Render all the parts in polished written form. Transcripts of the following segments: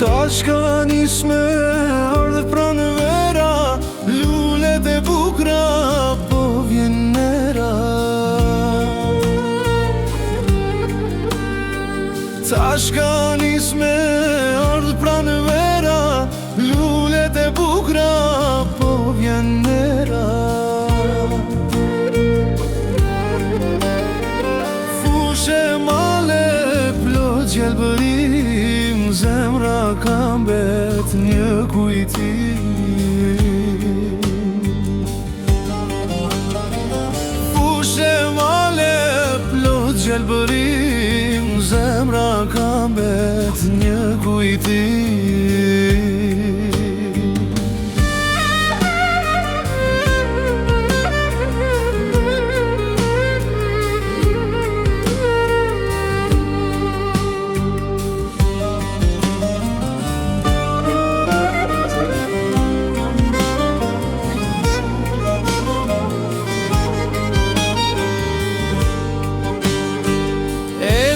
Ta shka nisme ardhe pranë vera, lullet e bukra po vjen nera. Ta shka nisme ardhe pranë vera, lullet e bukra po vjen nera. Fushe male plot gjelbërim, zemra ka mbet një kujtim. Fushe male plot gjelbërim, zemra ka mbet një kujtim.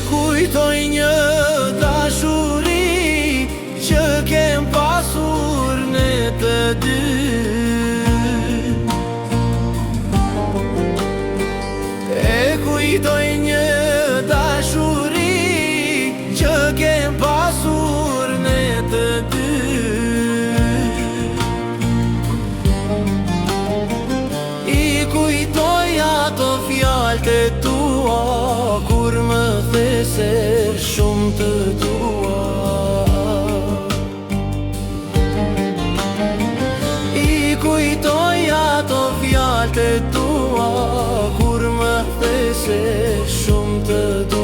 Kujtoj një dashuri që kem pasur ne të dy. Kujtoj një dashuri që kem pasur ne të dy. I kujtoj ato fjalët e tua kur më the se shumë të dua. I kujtoj ato fjalët e tua kur më the se shumë të dua.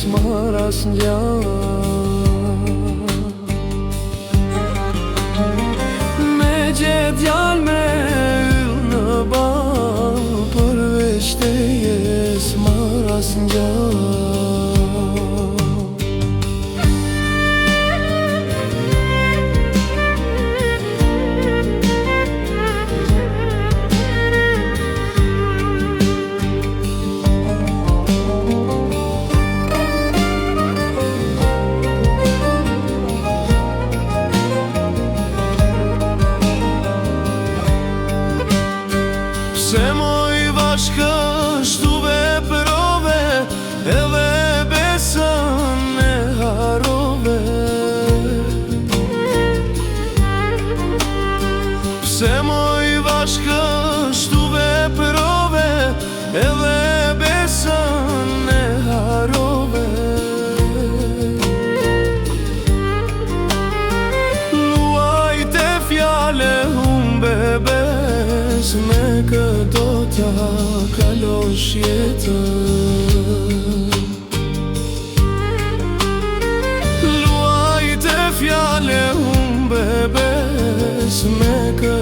Maras me gjet djal me yll në ball, përveç tejes maras se moj bashkë shtu veprove, edhe besën e harove. Se moj bashkë shtu veprove, edhe besën e harove. Luajte fjale humbe bes, me këto ta kalosh jetën. Luajte fjale humbe bes, me këto